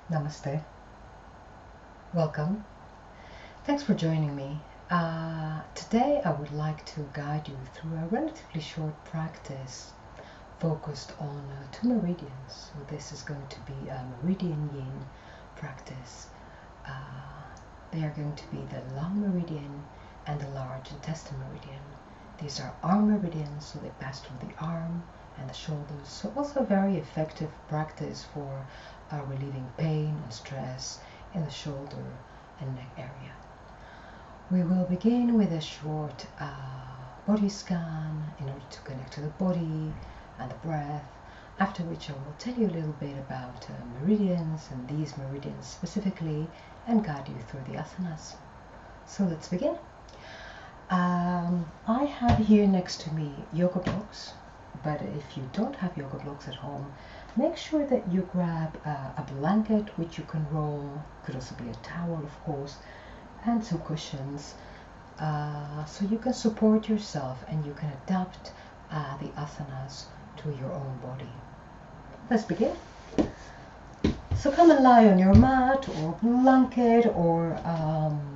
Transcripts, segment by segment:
Namaste. Welcome. Thanks for joining me. Today I would like to guide you through a relatively short practice focused on two meridians. So this is going to be a Meridian Yin practice. They are going to be the Lung Meridian and the Large Intestine Meridian. These are arm meridians, so they pass through the arm and the shoulders. So also a very effective practice for relieving pain and stress in the shoulder and neck area. We will begin with a short body scan in order to connect to the body and the breath, after which I will tell you a little bit about meridians and these meridians specifically and guide you through the asanas. So let's begin. I have here next to me yoga blocks, but if you don't have yoga blocks at home, make sure that you grab a blanket which you can roll, could also be a towel of course, and some cushions, so you can support yourself and you can adapt the asanas to your own body. Let's begin. So come and lie on your mat or blanket, or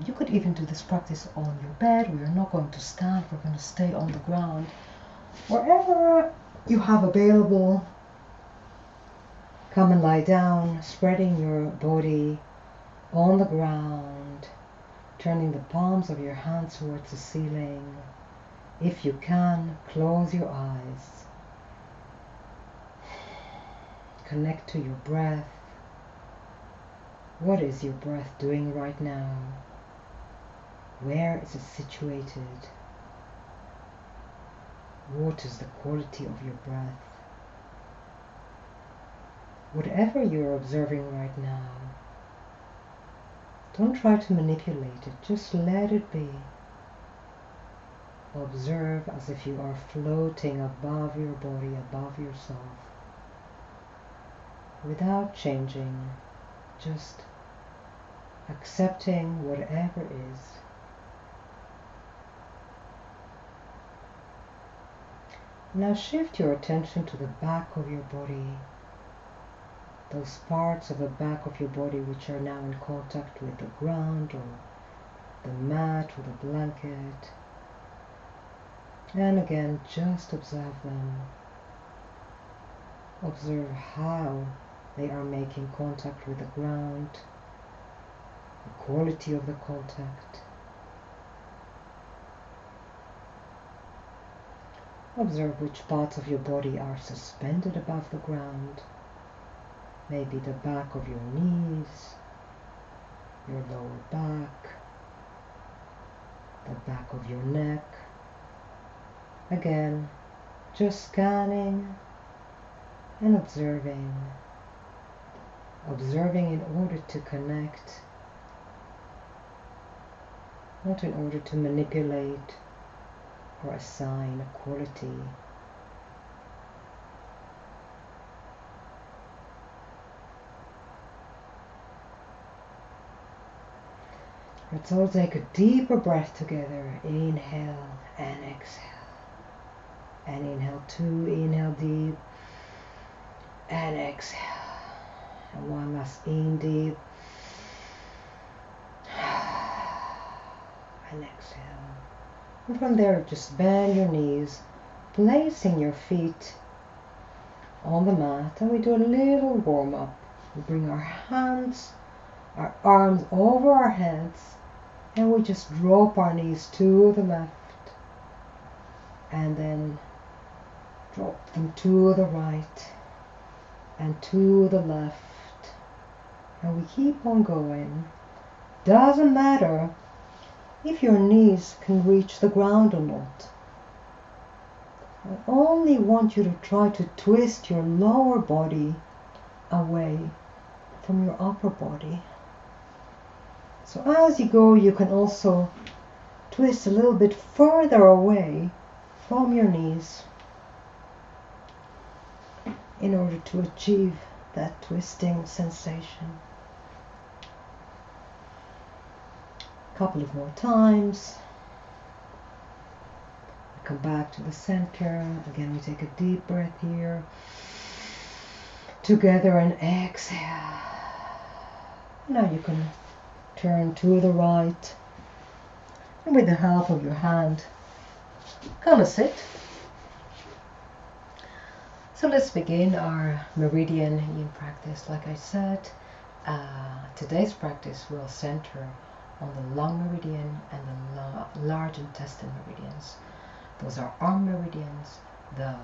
you could even do this practice on your bed. We are not going to stand, we're going to stay on the ground. Wherever you have available, come and lie down, spreading your body on the ground, turning the palms of your hands towards the ceiling. If you can, close your eyes. Connect to your breath. What is your breath doing right now? Where is it situated? What is the quality of your breath? Whatever you're observing right now, don't try to manipulate it, just let it be. Observe as if you are floating above your body, above yourself, without changing, just accepting whatever is. Now shift your attention to the back of your body, those parts of the back of your body which are now in contact with the ground or the mat or the blanket. And again, just observe them. Observe how they are making contact with the ground, the quality of the contact. Observe which parts of your body are suspended above the ground. Maybe the back of your knees, your lower back, the back of your neck. Again, just scanning and observing. Observing in order to connect, not in order to manipulate or assign a quality. Let's all take a deeper breath together. Inhale and exhale. And inhale two, inhale deep. And exhale. And one last in deep. And exhale. And from there, just bend your knees, placing your feet on the mat. And we do a little warm up. We bring our hands, our arms over our heads. And we just drop our knees to the left and then drop them to the right and to the left. And we keep on going. Doesn't matter if your knees can reach the ground or not. I only want you to try to twist your lower body away from your upper body. So as you go, you can also twist a little bit further away from your knees in order to achieve that twisting sensation. A couple of more times. Come back to the center. Again, we take a deep breath here. Together and exhale. Now you can turn to the right, and with the help of your hand, come and sit. So let's begin our Meridian Yin practice. Like I said, today's practice will center on the Lung Meridian and the Large Intestine Meridians. Those are arm meridians. The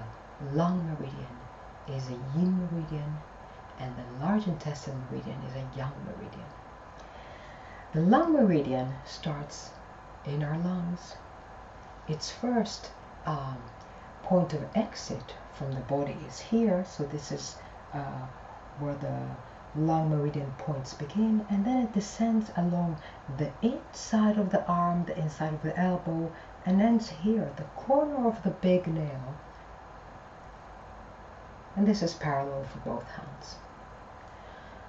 Lung Meridian is a Yin Meridian, and the Large Intestine Meridian is a Yang Meridian. The Lung Meridian starts in our lungs. Its first point of exit from the body is here, so this is where the Lung Meridian points begin, and then it descends along the inside of the arm, the inside of the elbow, and ends here, the corner of the big nail, and this is parallel for both hands.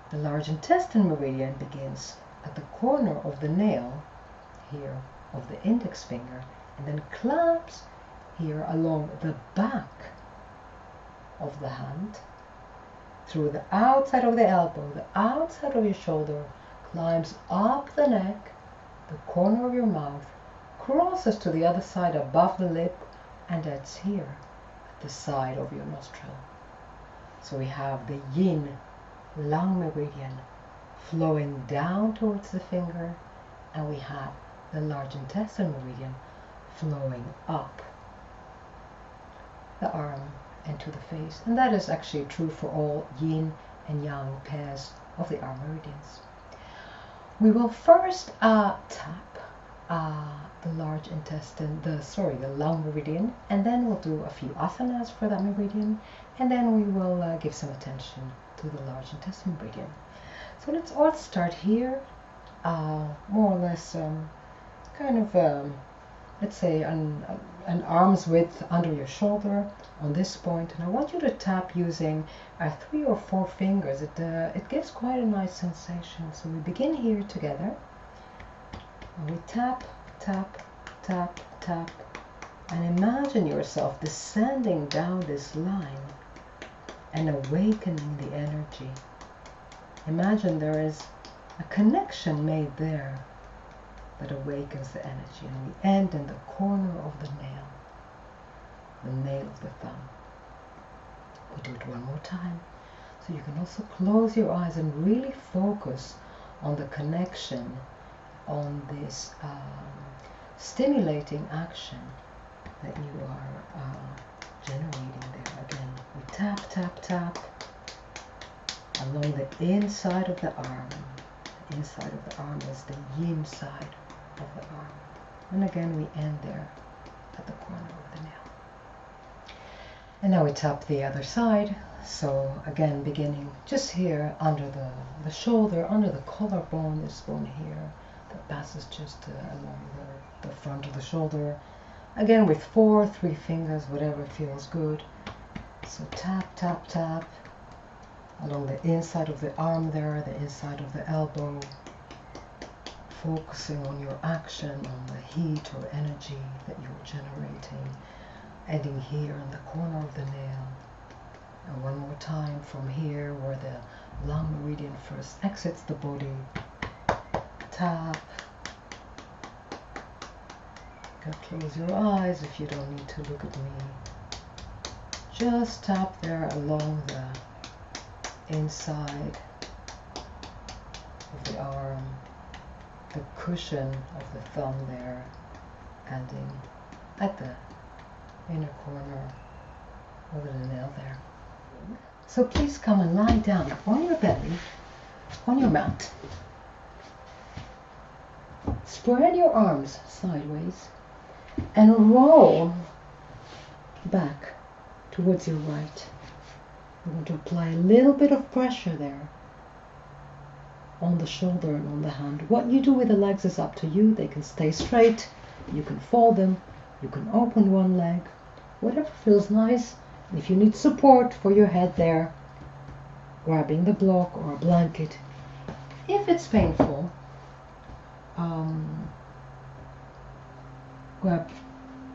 The Large Intestine Meridian begins at the corner of the nail here of the index finger, and then clamps here along the back of the hand, through the outside of the elbow, the outside of your shoulder, climbs up the neck, the corner of your mouth, crosses to the other side above the lip, and ends here at the side of your nostril. So we have the Yin Lung Meridian flowing down towards the finger, and we have the Large Intestine Meridian flowing up the arm and to the face. And that is actually true for all Yin and Yang pairs of the arm meridians. We will first tap the large intestine, the Lung Meridian, and then we'll do a few asanas for that meridian, and then we will give some attention to the Large Intestine Meridian. So let's all start here, more or less let's say an arm's width under your shoulder on this point, and I want you to tap using 3 or 4 fingers. It gives quite a nice sensation. So we begin here together, and we tap, tap, tap, tap, and imagine yourself descending down this line and awakening the energy. Imagine there is a connection made there that awakens the energy, and we end in the corner of the nail of the thumb. We do it one more time, so you can also close your eyes and really focus on the connection, on this stimulating action that you are generating there. Again, we tap, tap, tap along the inside of the arm. The inside of the arm is the Yin side of the arm, and again we end there at the corner of the nail. And now we tap the other side. So again, beginning just here under the shoulder, under the collarbone, this bone here that passes just along the front of the shoulder. Again with 3 fingers, whatever feels good. So tap, tap, tap along the inside of the arm there, the inside of the elbow, focusing on your action, on the heat or energy that you're generating, ending here in the corner of the nail. And one more time from here where the Lung Meridian first exits the body. Tap. You can close your eyes if you don't need to look at me. Just tap there along the inside of the arm, the cushion of the thumb there, ending at the inner corner over the nail there. So please come and lie down on your belly, on your mat. Spread your arms sideways and roll back towards your right. You want to apply a little bit of pressure there on the shoulder and on the hand. What you do with the legs is up to you. They can stay straight, you can fold them, you can open one leg, whatever feels nice. If you need support for your head there, grabbing the block or a blanket. If it's painful, grab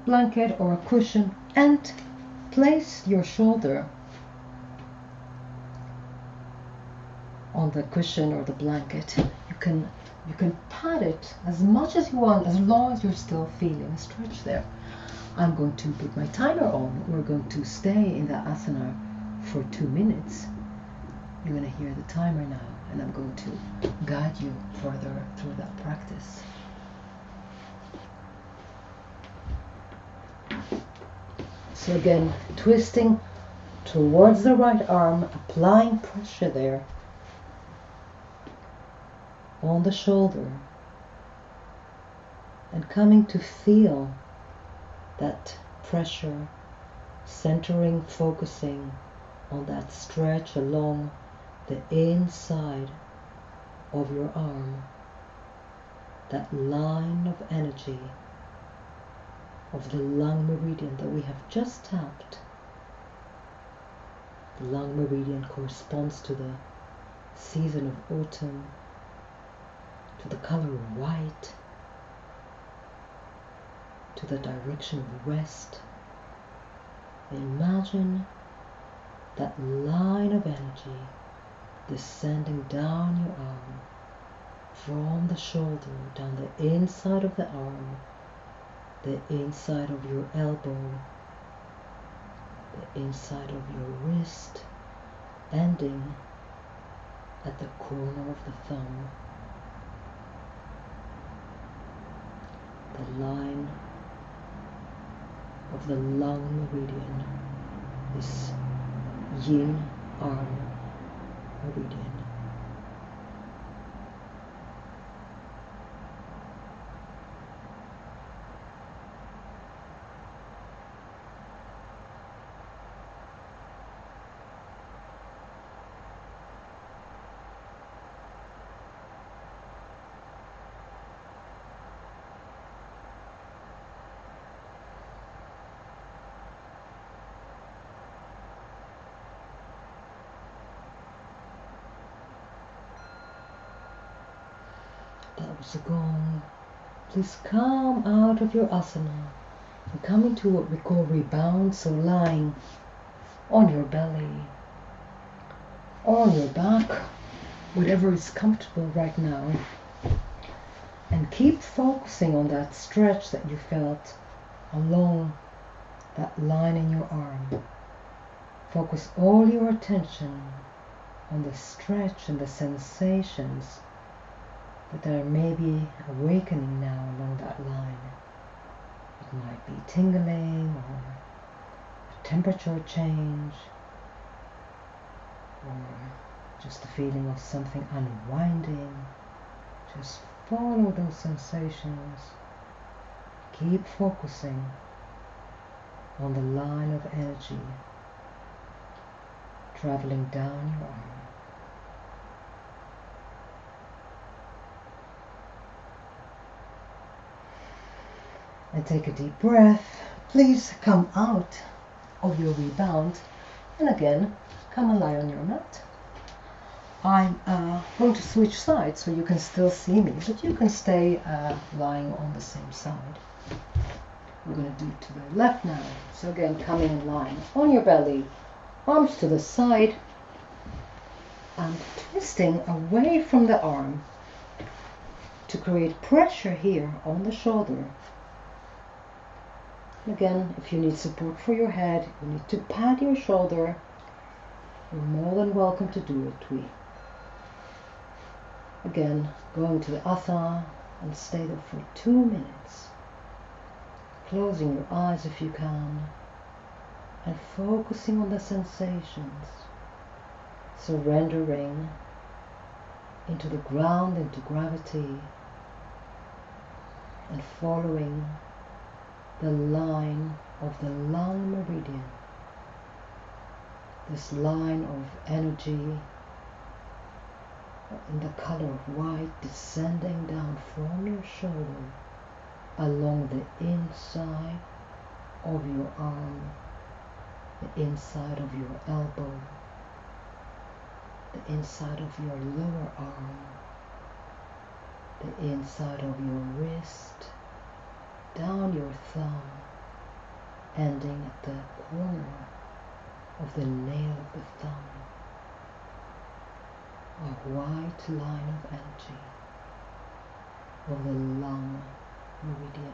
blanket or a cushion and place your shoulder on the cushion or the blanket. You can pat it as much as you want, as long as you're still feeling a stretch there. I'm going to put my timer on. We're going to stay in the asana for 2 minutes. You're going to hear the timer now, and I'm going to guide you further through that practice. So again, twisting towards the right arm, applying pressure there on the shoulder, and coming to feel that pressure, centering, focusing on that stretch along the inside of your arm, that line of energy of the lung meridian that we have just tapped. The lung meridian corresponds to the season of autumn, to the color of white, to the direction of west. Imagine that line of energy descending down your arm, from the shoulder, down the inside of the arm, the inside of your elbow, the inside of your wrist, ending at the corner of the thumb. The line of the lung meridian, this yin arm meridian. That was a gong. Please come out of your asana and come into what we call rebound, so lying on your belly, or on your back, whatever is comfortable right now. And keep focusing on that stretch that you felt along that line in your arm. Focus all your attention on the stretch and the sensations that are maybe awakening now along that line. It might be tingling, or a temperature change, or just the feeling of something unwinding. Just follow those sensations. Keep focusing on the line of energy traveling down your arm. And take a deep breath. Please come out of your rebound, and again come and lie on your mat. I'm going to switch sides so you can still see me, but you can stay lying on the same side. We're going to do it to the left now. So again, coming and lying on your belly, arms to the side, and twisting away from the arm to create pressure here on the shoulder. Again, if you need support for your head, you need to pat your shoulder, you're more than welcome to do it. Again, going to the asana and stay there for 2 minutes. Closing your eyes if you can, and focusing on the sensations. Surrendering into the ground, into gravity, and following the line of the lung meridian, this line of energy in the color of white descending down from your shoulder along the inside of your arm, the inside of your elbow, the inside of your lower arm, the inside of your wrist, down your thumb, ending at the corner of the nail of the thumb. line of energy of the Lung Meridian,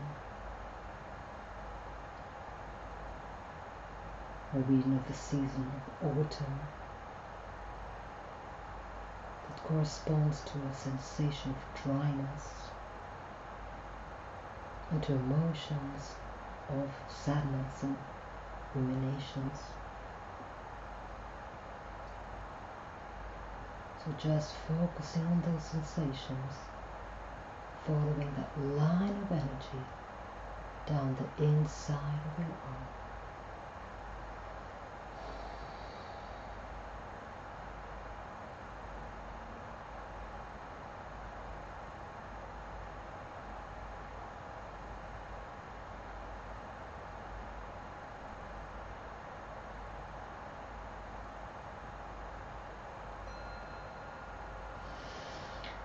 meridian of the season of autumn, that corresponds to a sensation of dryness and to emotions of sadness and ruminations. So just focusing on those sensations, following that line of energy down the inside of your arm.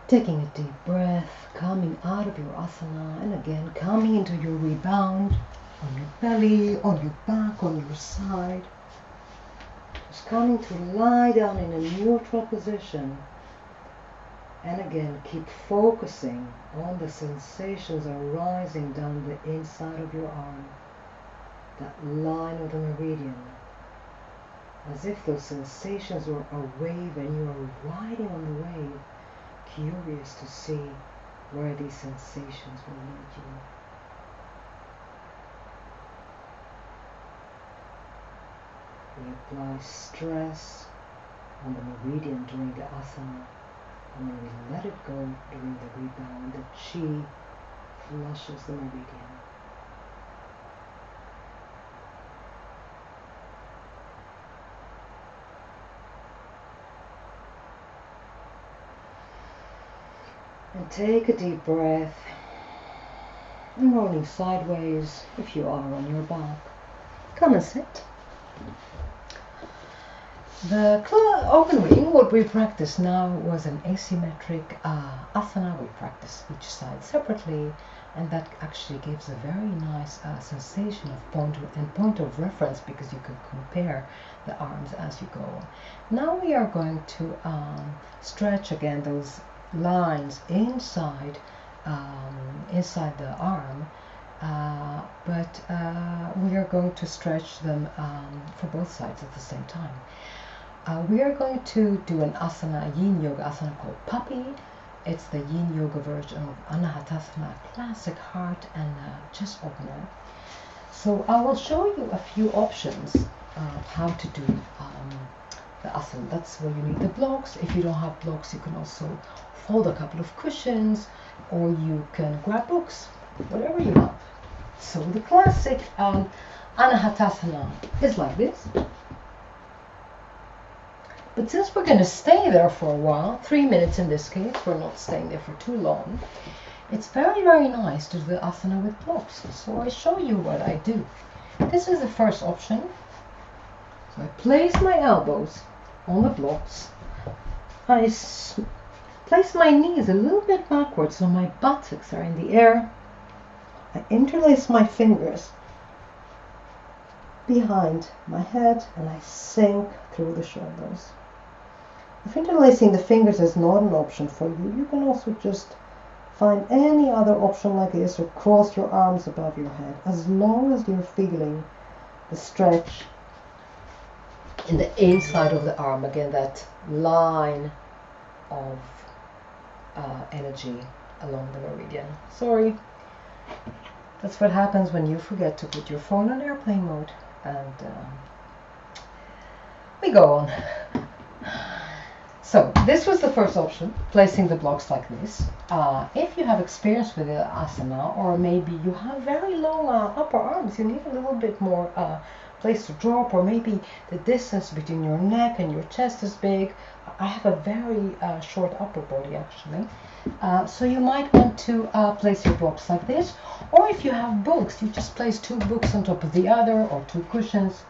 Taking a deep breath, coming out of your asana, and again coming into your rebound on your belly, on your back, on your side. Just coming to lie down in a neutral position. And again, keep focusing on the sensations arising down the inside of your arm, that line of the meridian, as if those sensations were a wave and you are riding on the wave, curious to see where these sensations will lead you. We apply stress on the meridian during the asana, and when we let it go during the rebound, the chi flushes the meridian. And take a deep breath, and rolling sideways if you are on your back. Come and sit. The open wing, what we practice now, was an asymmetric asana. We practice each side separately, and that actually gives a very nice sensation of point of reference, because you can compare the arms as you go. Now we are going to stretch again those lines inside the arm, but we are going to stretch them for both sides at the same time. We are going to do an asana, Yin Yoga asana called Puppy. It's the Yin Yoga version of Anahatasana, classic heart and chest opener. So I will show you a few options of how to do the asana. That's where you need the blocks. If you don't have blocks, you can also fold a couple of cushions, or you can grab books, whatever you have. So the classic Anahatasana is like this. But since we're going to stay there for a while, 3 minutes in this case, we're not staying there for too long, it's very, very nice to do the asana with blocks. So I show you what I do. This is the first option. So I place my elbows on the blocks. I place my knees a little bit backwards so my buttocks are in the air. I interlace my fingers behind my head and I sink through the shoulders. If interlacing the fingers is not an option for you, you can also just find any other option like this, or cross your arms above your head, as long as you're feeling the stretch in the inside of the arm. Again, that line of energy along the meridian. Sorry, that's what happens when you forget to put your phone on airplane mode, and we go on. So this was the first option, placing the blocks like this. If you have experience with the asana, or maybe you have very long upper arms, you need a little bit more place to drop, or maybe the distance between your neck and your chest is big. I have a very short upper body actually, so you might want to place your blocks like this, or if you have books, you just place 2 books on top of the other, or 2 cushions.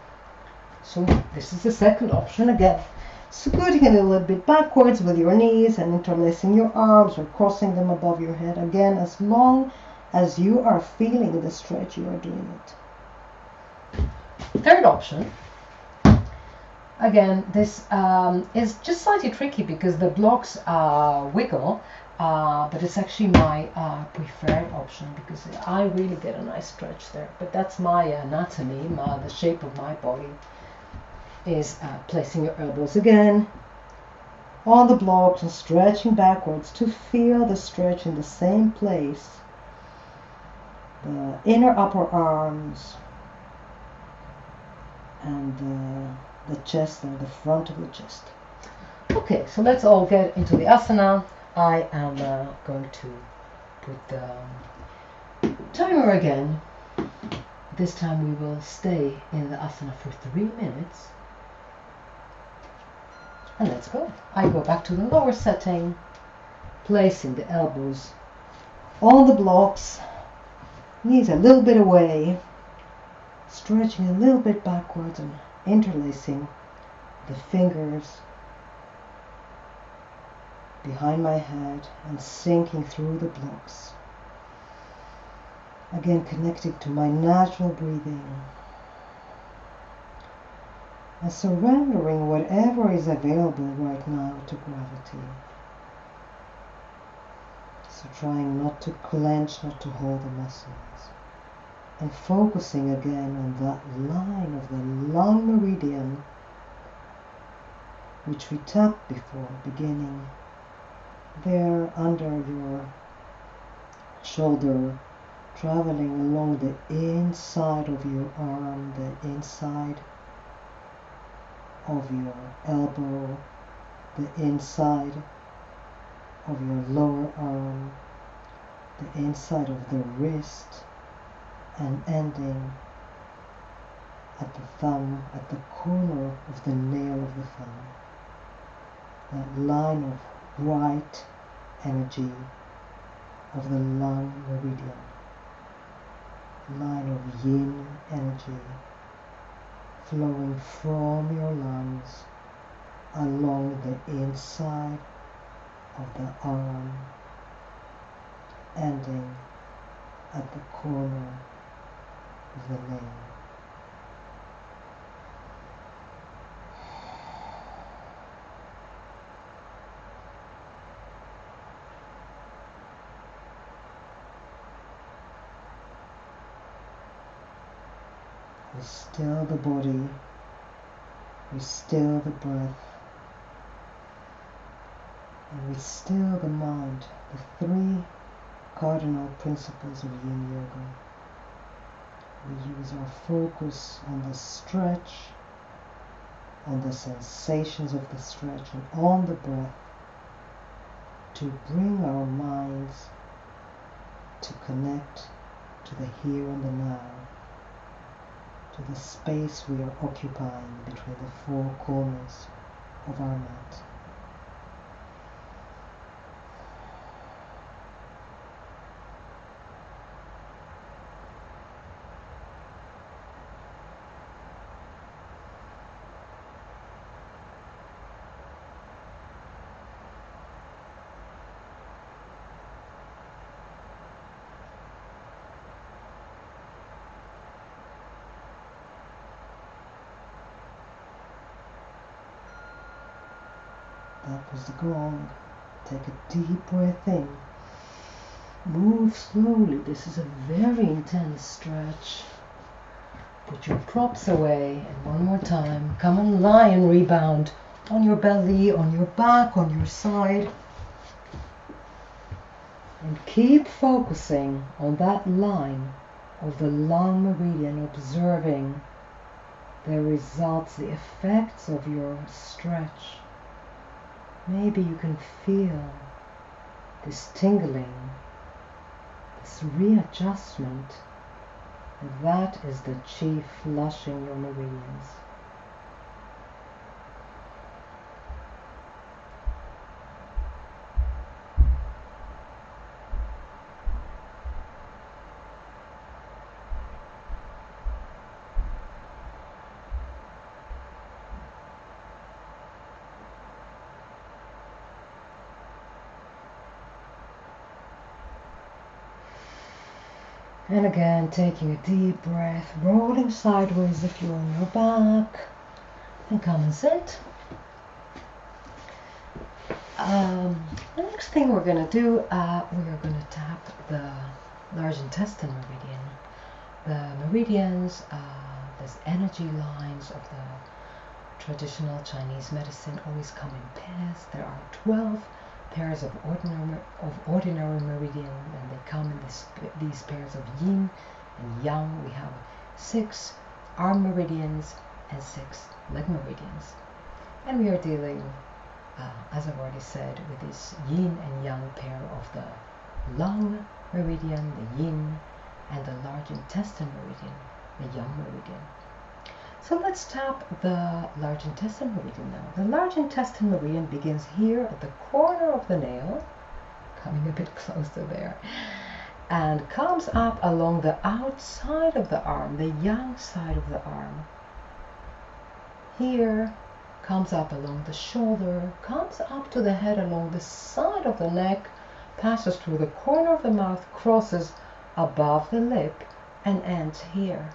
So this is the second option. Again, scooting a little bit backwards with your knees and interlacing your arms or crossing them above your head. Again, as long as you are feeling the stretch, you are doing it. Third option, Again, this is just slightly tricky because the blocks wiggle, but it's actually my preferred option because I really get a nice stretch there. But that's my anatomy, the shape of my body is placing your elbows again on the blocks and stretching backwards to feel the stretch in the same place. The inner upper arms and the chest and the front of the chest. Okay, so let's all get into the asana. I am going to put the timer again. This time we will stay in the asana for 3 minutes. And let's go. I go back to the lower setting, placing the elbows on the blocks, knees a little bit away, stretching a little bit backwards and interlacing the fingers behind my head and sinking through the blocks. Again, connecting to my natural breathing and surrendering whatever is available right now to gravity. So trying not to clench, not to hold the muscles, and focusing again on that line of the Lung Meridian, which we tapped before, beginning there under your shoulder, traveling along the inside of your arm, the inside of your elbow, the inside of your lower arm, the inside of the wrist, and ending at the thumb, at the corner of the nail of the thumb. That line of white energy of the Lung Meridian, line of yin energy flowing from your lungs along the inside of the arm, ending at the corner of the nail. We still the body, we still the breath, and we still the mind, the 3 cardinal principles of Yin Yoga. We use our focus on the stretch, on the sensations of the stretch, and on the breath to bring our minds to connect to the here and the now, to the space we are occupying between the 4 corners of our mat. That was the gong. Take a deep breath in. Move slowly. This is a very intense stretch. Put your props away, and one more time, come and lie and rebound on your belly, on your back, on your side. And keep focusing on that line of the Lung Meridian, observing the results, the effects of your stretch. Maybe you can feel this tingling, this readjustment. That is the chi flushing your meridians. And again, taking a deep breath, rolling sideways if you're on your back, and come and sit. The next thing we're going to do, we are going to tap the large intestine meridian. The meridians, these energy lines of the traditional Chinese medicine always come in pairs. There are 12 pairs of ordinary meridian, and they come in these pairs of yin and yang. We have 6 arm meridians and 6 leg meridians. And we are dealing, as I've already said, with this yin and yang pair of the lung meridian, the yin, and the large intestine meridian, the yang meridian. So let's tap the large intestine meridian now. The large intestine meridian begins here at the corner of the nail, coming a bit closer there, and comes up along the outside of the arm, the yang side of the arm. Here, comes up along the shoulder, comes up to the head along the side of the neck, passes through the corner of the mouth, crosses above the lip, and ends here,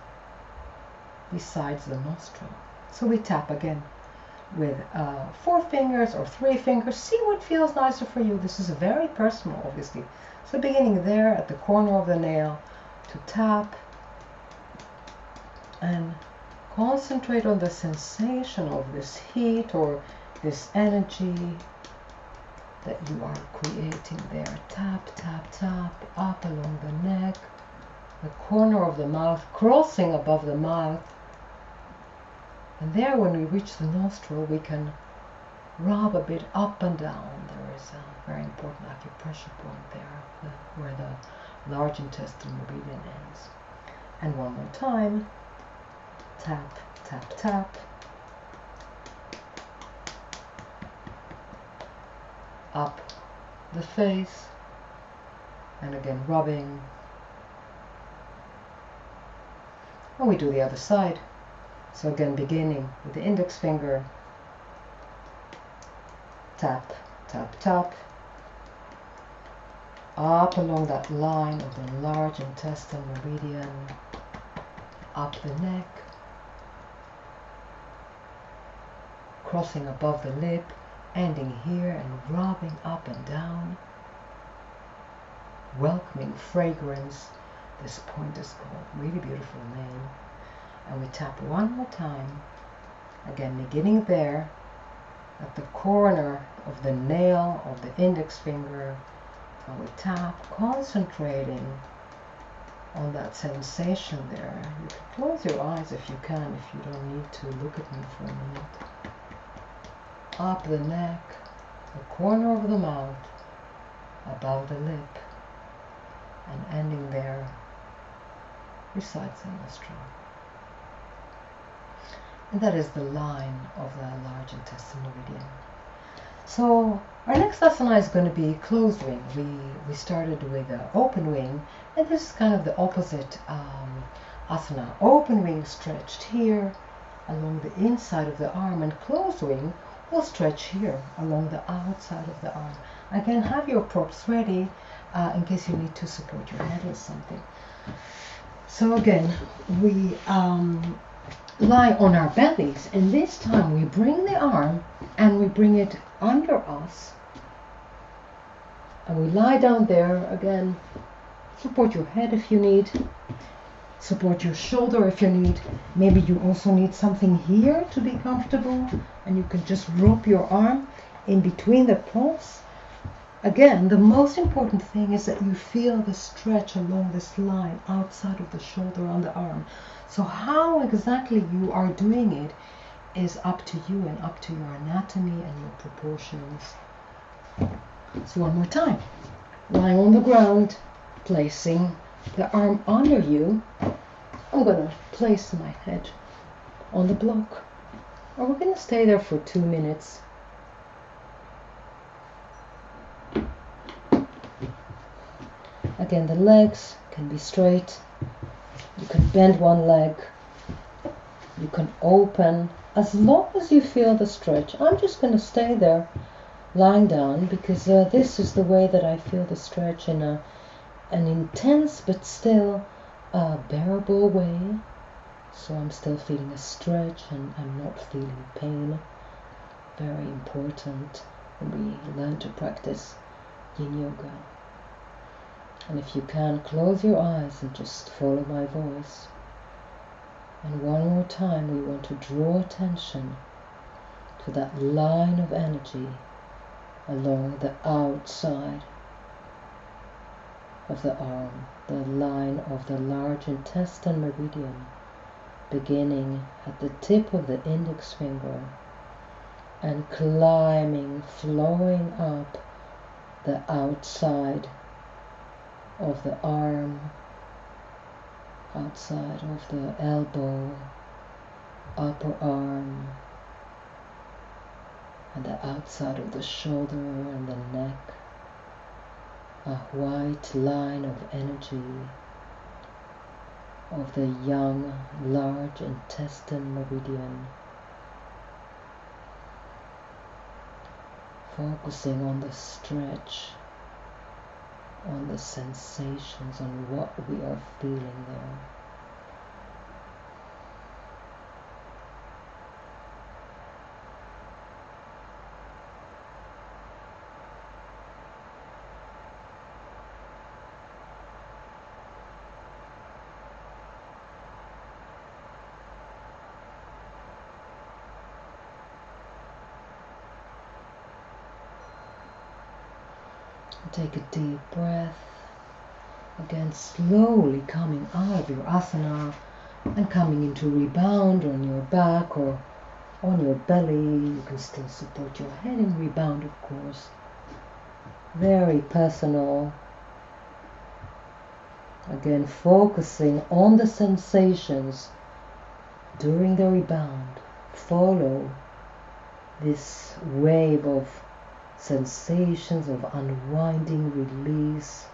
besides the nostril. So we tap again with 4 fingers or 3 fingers. See what feels nicer for you. This is very personal, obviously. So beginning there at the corner of the nail to tap and concentrate on the sensation of this heat or this energy that you are creating there. Tap, tap, tap, up along the neck, the corner of the mouth, crossing above the mouth. And there, when we reach the nostril, we can rub a bit up and down. There is a very important acupressure point there, where the large intestine meridian ends. And one more time. Tap, tap, tap. Up the face. And again, rubbing. And we do the other side. So again, beginning with the index finger. Tap, tap, tap. Up along that line of the large intestine meridian. Up the neck. Crossing above the lip, ending here and rubbing up and down. Welcoming fragrance. This point is called, really beautiful name. And we tap one more time. Again, beginning there at the corner of the nail of the index finger. And we tap, concentrating on that sensation there. You can close your eyes if you can, if you don't need to look at me for a minute. Up the neck, the corner of the mouth, above the lip, and ending there besides the nostril. And that is the line of the large intestine meridian. So our next asana is going to be closed wing. We started with open wing, and this is kind of the opposite asana. Open wing stretched here along the inside of the arm, and closed wing will stretch here along the outside of the arm. Again, have your props ready in case you need to support your head or something. So again, we lie on our bellies, and this time we bring the arm and we bring it under us, and we lie down there. Again, support your head if you need, support your shoulder if you need. Maybe you also need something here to be comfortable, and you can just rope your arm in between the paws. Again, the most important thing is that you feel the stretch along this line outside of the shoulder on the arm. So how exactly you are doing it is up to you and up to your anatomy and your proportions. So one more time. Lying on the ground, placing the arm under you. I'm going to place my head on the block. Or we're going to stay there for 2 minutes. Again, the legs can be straight. You can bend one leg. You can open as long as you feel the stretch. I'm just going to stay there lying down because this is the way that I feel the stretch in an intense but still bearable way. So I'm still feeling a stretch and I'm not feeling pain. Very important when we learn to practice Yin Yoga. And if you can, close your eyes and just follow my voice. And one more time, we want to draw attention to that line of energy along the outside of the arm, the line of the large intestine meridian, beginning at the tip of the index finger and climbing, flowing up the outside of the arm, outside of the elbow, upper arm, and the outside of the shoulder and the neck. A white line of energy of the young large intestine meridian, focusing on the stretch, on the sensations, on what we are feeling there. Take a deep breath, again slowly coming out of your asana and coming into rebound on your back or on your belly. You can still support your head in rebound, of course. Very personal. Again, focusing on the sensations during the rebound. Follow this wave of sensations of unwinding, release.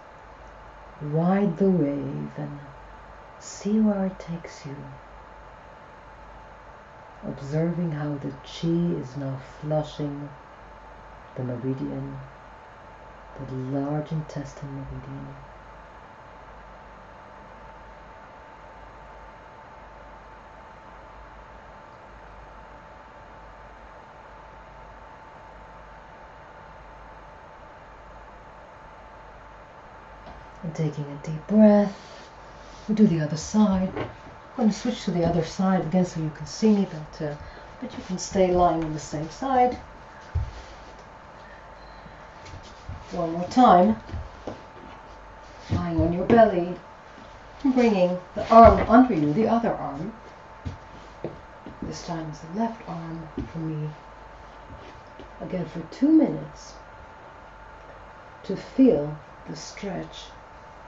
Ride the wave and see where it takes you. Observing how the chi is now flushing the meridian, the large intestine meridian. And taking a deep breath, we do the other side. I'm going to switch to the other side again so you can see me, but you can stay lying on the same side. One more time. Lying on your belly, and bringing the arm under you, the other arm. This time is the left arm for me. Again for 2 minutes to feel the stretch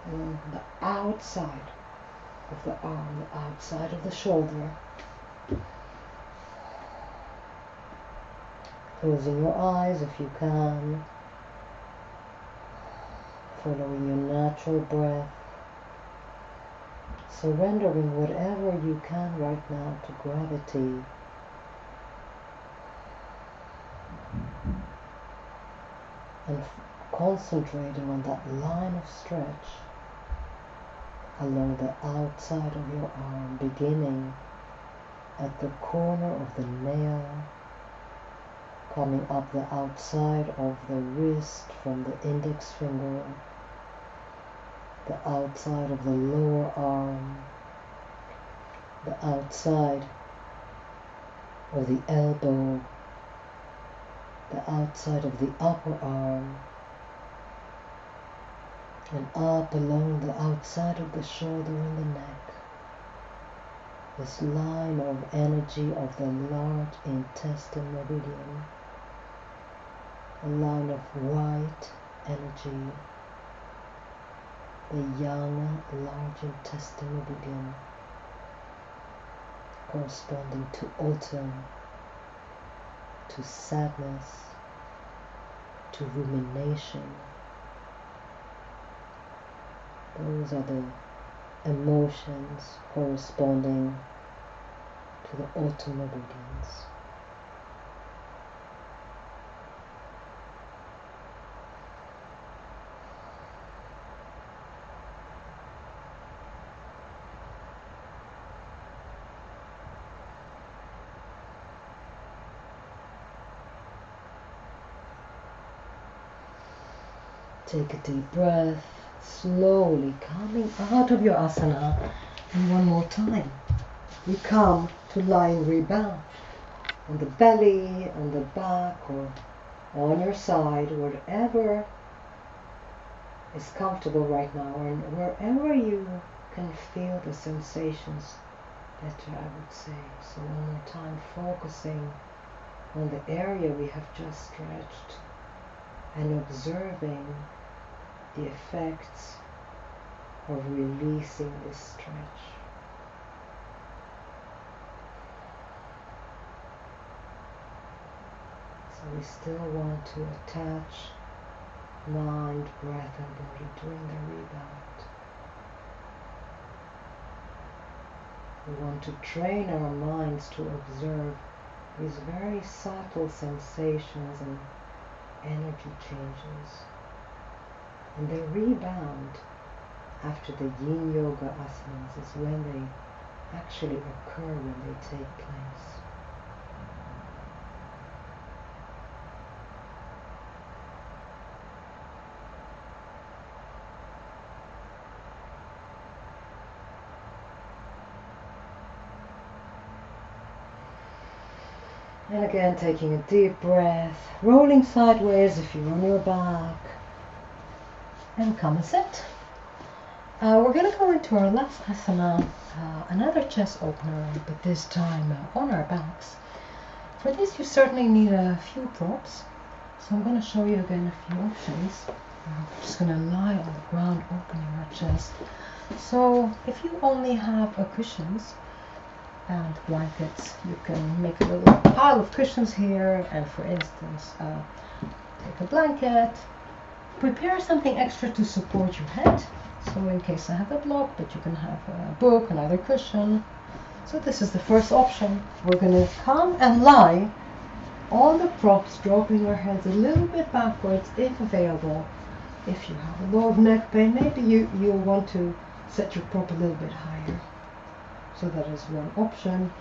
along the outside of the arm, the outside of the shoulder. Closing your eyes if you can. Following your natural breath. Surrendering whatever you can right now to gravity. And concentrating on that line of stretch along the outside of your arm, beginning at the corner of the nail, coming up the outside of the wrist from the index finger, the outside of the lower arm, the outside of the elbow, the outside of the upper arm, and up along the outside of the shoulder and the neck. This line of energy of the large intestine meridian, a line of white energy, the young large intestine meridian, corresponding to autumn, to sadness, to rumination. Those are the emotions corresponding to the autumn meridians. Take a deep breath, slowly coming out of your asana. And one more time, we come to lying rebound on the belly, on the back, or on your side, wherever is comfortable right now, and wherever you can feel the sensations better, I would say. So one more time, focusing on the area we have just stretched and observing the effects of releasing this stretch. So we still want to attach mind, breath and body during the rebound. We want to train our minds to observe these very subtle sensations and energy changes. And the rebound after the Yin Yoga asanas is when they actually occur, when they take place. And again, taking a deep breath, rolling sideways if you're on your back, and come and sit. We're going to go into our last asana, another chest opener, but this time on our backs. For this, you certainly need a few props, so I'm going to show you again a few options. We're just going to lie on the ground, opening our chest. So if you only have cushions and blankets, you can make a little pile of cushions here, and for instance, take a blanket, prepare something extra to support your head. So in case I have a block, but you can have a book, another cushion. So this is the first option. We're going to come and lie on the props, dropping our heads a little bit backwards if available. If you have a lot of neck pain, maybe you'll want to set your prop a little bit higher. So that is one option.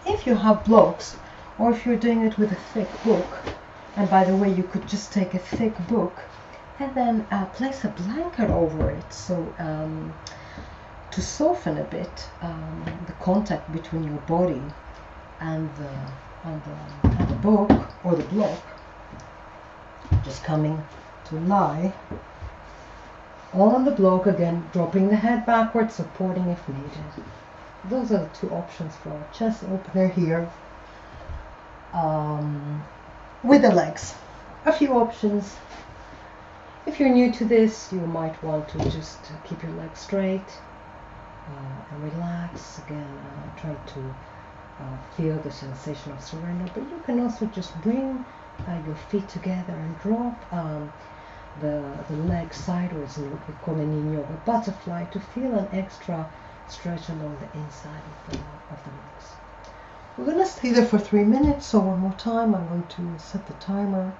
If you have blocks, or if you're doing it with a thick book, and by the way, you could just take a thick book and then place a blanket over it, so to soften a bit the contact between your body and the book or the block. Just coming to lie on the block, again dropping the head backwards, supporting if needed. Those are the two options for our chest opener here. With the legs, a few options. If you're new to this, you might want to just keep your legs straight and relax. Again, try to feel the sensation of surrender, but you can also just bring your feet together and drop the legs sideways in what we call in Yin Yoga butterfly, to feel an extra stretch along the inside of the legs. We're going to stay there for 3 minutes, so one more time I'm going to set the timer.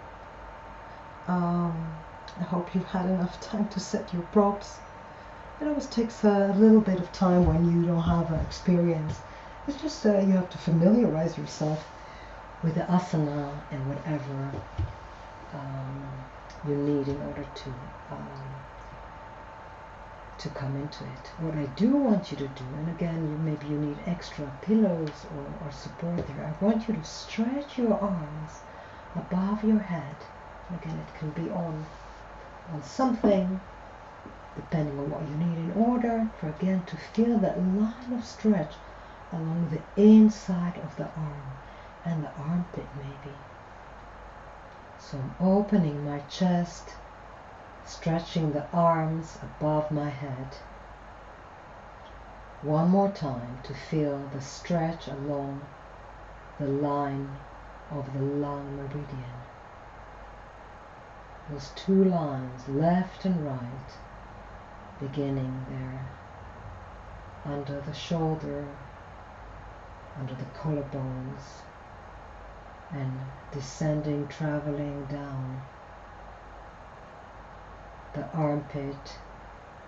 I hope you've had enough time to set your props. It always takes a little bit of time when you don't have experience. It's just you have to familiarize yourself with the asana and whatever you need in order to come into it. What I do want you to do, and again, maybe you need extra pillows or support there, I want you to stretch your arms above your head. Again, it can be on something, depending on what you need, in order for, again, to feel that line of stretch along the inside of the arm and the armpit maybe. So I'm opening my chest, stretching the arms above my head. One more time to feel the stretch along the line of the Lung Meridian. Those two lines, left and right, beginning there under the shoulder, under the collarbones, and descending, traveling down the armpit,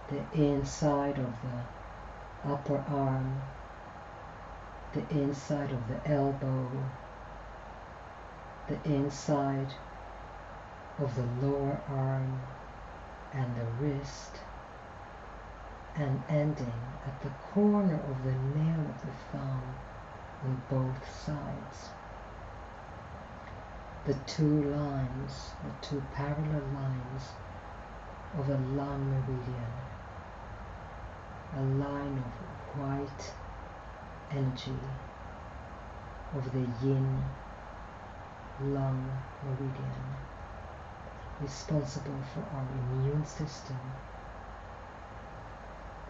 the inside of the upper arm, the inside of the elbow, the inside of the lower arm, and the wrist, and ending at the corner of the nail of the thumb on both sides. The two lines, the two parallel lines of a lung meridian, a line of white energy of the yin lung meridian, responsible for our immune system,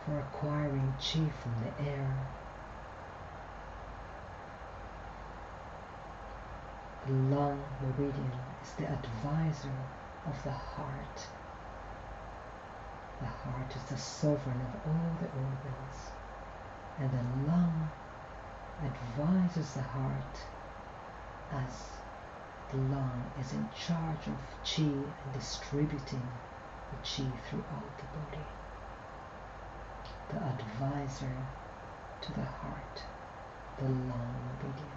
for acquiring chi from the air. The lung meridian is the advisor of the heart. The heart is the sovereign of all the organs, and the lung advises the heart as the lung is in charge of chi and distributing the chi throughout the body. The advisor to the heart, the lung meridian.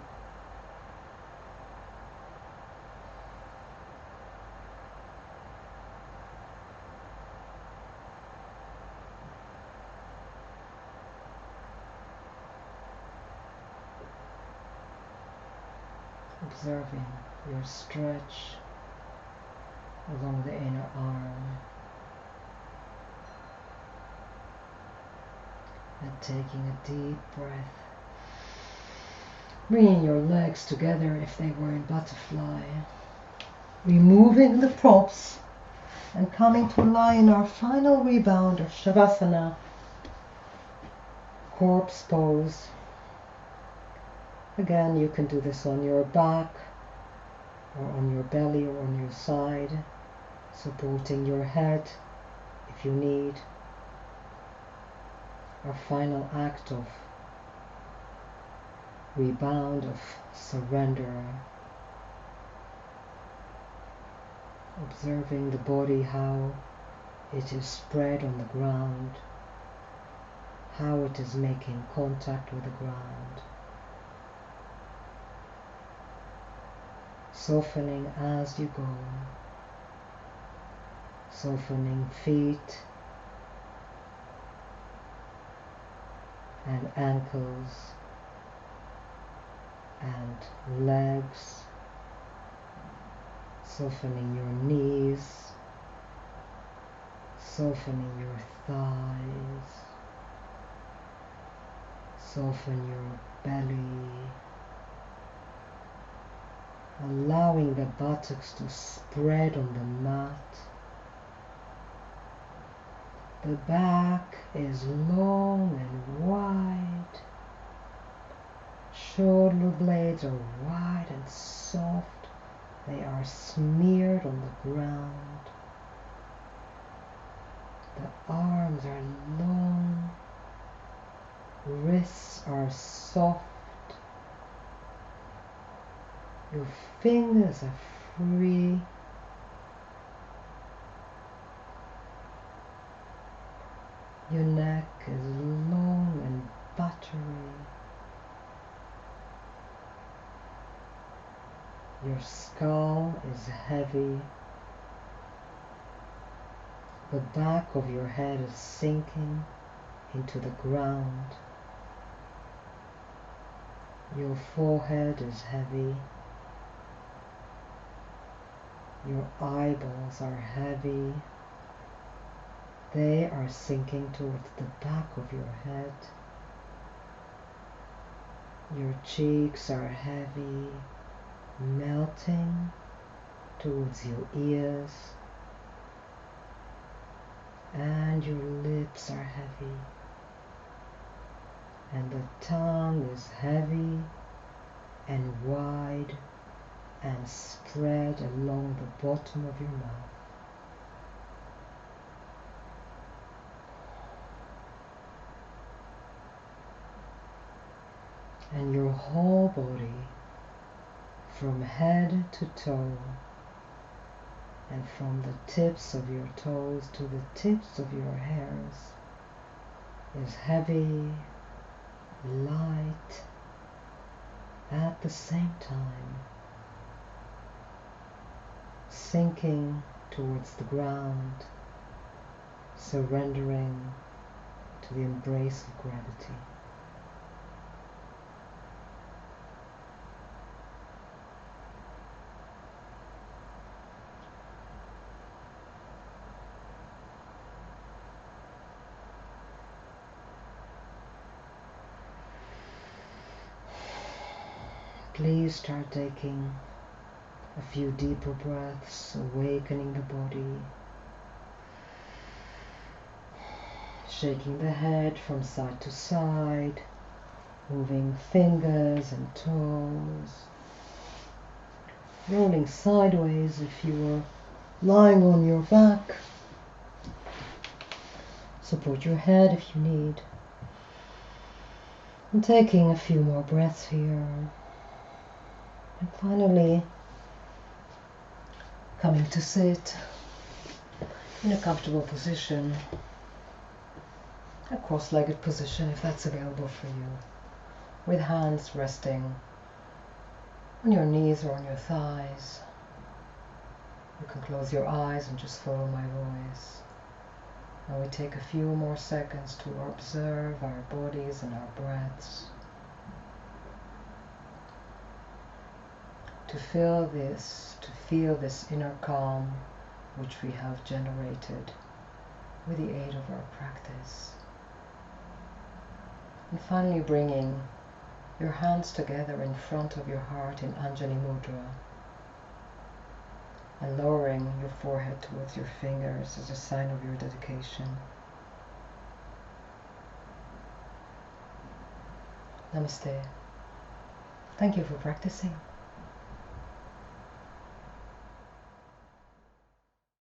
Observing your stretch along the inner arm and taking a deep breath, bringing your legs together if they were in butterfly, removing the props and coming to lie in our final rebound of Savasana, corpse pose. Again, you can do this on your back or on your belly or on your side, supporting your head if you need. Our final act of rebound, of surrender. Observing the body, how it is spread on the ground, how it is making contact with the ground. Softening as you go, softening feet and ankles and legs, softening your knees, softening your thighs, soften your belly, allowing the buttocks to spread on the mat. The back is long and wide. Shoulder blades are wide and soft. They are smeared on the ground. The arms are long. Wrists are soft. Your fingers are free. Your neck is long and buttery. Your skull is heavy. The back of your head is sinking into the ground. Your forehead is heavy. Your eyeballs are heavy. They are sinking towards the back of your head. Your cheeks are heavy, melting towards your ears. And your lips are heavy. And the tongue is heavy and wide and spread along the bottom of your mouth. And your whole body, from head to toe, and from the tips of your toes to the tips of your hairs, is heavy, light, at the same time, sinking towards the ground, surrendering to the embrace of gravity. Please start taking a few deeper breaths, awakening the body, shaking the head from side to side, moving fingers and toes, rolling sideways if you are lying on your back. Support your head if you need. And taking a few more breaths here. And finally, coming to sit in a comfortable position, a cross-legged position if that's available for you, with hands resting on your knees or on your thighs. You can close your eyes and just follow my voice. And we take a few more seconds to observe our bodies and our breaths, to feel this inner calm which we have generated with the aid of our practice. And finally bringing your hands together in front of your heart in Anjali Mudra and lowering your forehead towards your fingers as a sign of your dedication. Namaste. Thank you for practicing.